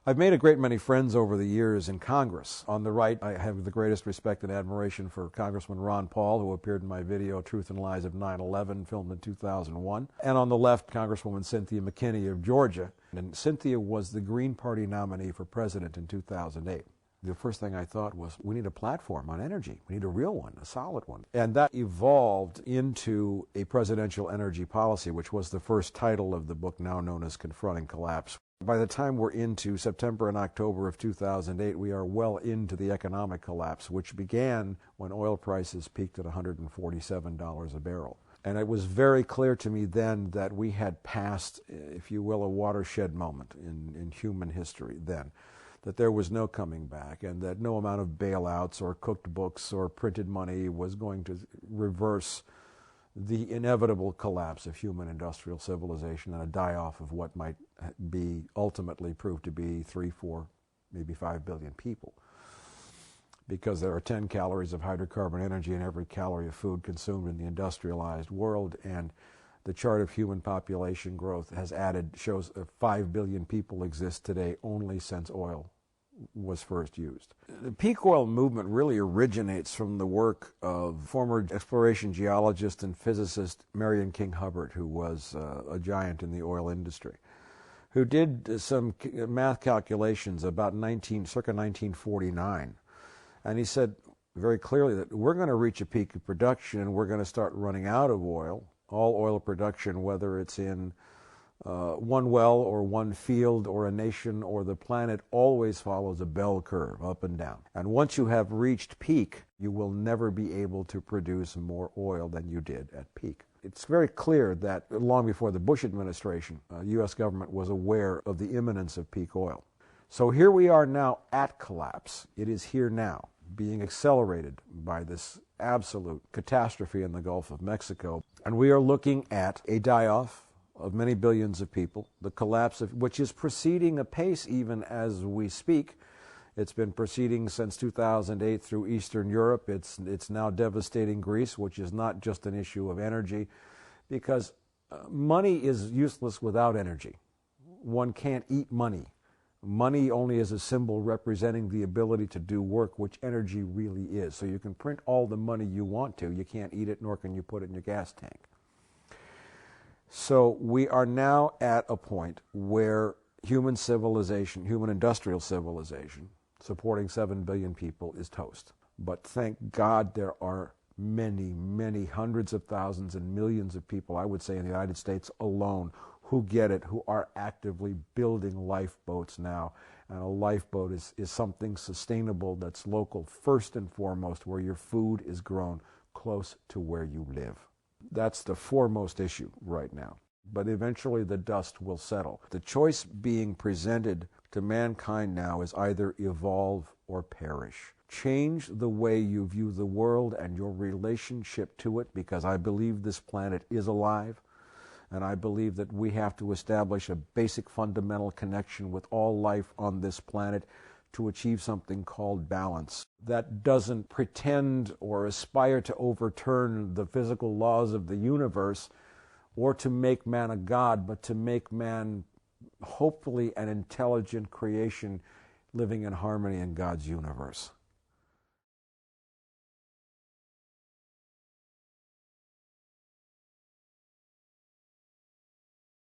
I've made a great many friends over the years in Congress. On the right, I have the greatest respect and admiration for Congressman Ron Paul, who appeared in my video, Truth and Lies of 9/11, filmed in 2001. And on the left, Congresswoman Cynthia McKinney of Georgia. And Cynthia was the Green Party nominee for president in 2008. The first thing I thought was, we need a platform on energy. We need a real one, a solid one. And that evolved into a presidential energy policy, which was the first title of the book now known as Confronting Collapse. By the time we're into September and October of 2008, we are well into the economic collapse, which began when oil prices peaked at $147 a barrel. And it was very clear to me then that we had passed, if you will, a watershed moment in human history then, that there was no coming back and that no amount of bailouts or cooked books or printed money was going to reverse the inevitable collapse of human industrial civilization and a die-off of what might be ultimately proved to be 3, 4, maybe 5 billion people. Because there are 10 calories of hydrocarbon energy in every calorie of food consumed in the industrialized world, and the chart of human population growth shows 5 billion people exist today only since oil was first used. The peak oil movement really originates from the work of former exploration geologist and physicist Marion King Hubbert, who was a giant in the oil industry, who did some math calculations about circa 1949. And he said very clearly that we're going to reach a peak of production and we're going to start running out of oil. All oil production, whether it's in one well or one field or a nation or the planet, always follows a bell curve up and down. And once you have reached peak, you will never be able to produce more oil than you did at peak. It's very clear that long before the Bush administration, U.S. government was aware of the imminence of peak oil. So here we are now at collapse. It is here now, being accelerated by this absolute catastrophe in the Gulf of Mexico. And we are looking at a die-off of many billions of people, the collapse of which is proceeding apace even as we speak. It's been proceeding since 2008 through Eastern Europe. It's now devastating Greece, which is not just an issue of energy, because money is useless without energy. One can't eat money. Money only is a symbol representing the ability to do work, which energy really is. So you can print all the money you want to. You can't eat it, nor can you put it in your gas tank. So we are now at a point where human civilization, human industrial civilization, supporting 7 billion people is toast. But thank God there are many, many hundreds of thousands and millions of people, I would say in the United States alone, who get it, who are actively building lifeboats now. And a lifeboat is something sustainable that's local, first and foremost, where your food is grown close to where you live. That's the foremost issue right now. But eventually the dust will settle. The choice being presented to mankind now is either evolve or perish. Change the way you view the world and your relationship to it, because I believe this planet is alive. And I believe that we have to establish a basic fundamental connection with all life on this planet to achieve something called balance. That doesn't pretend or aspire to overturn the physical laws of the universe or to make man a god, but to make man hopefully an intelligent creation living in harmony in God's universe.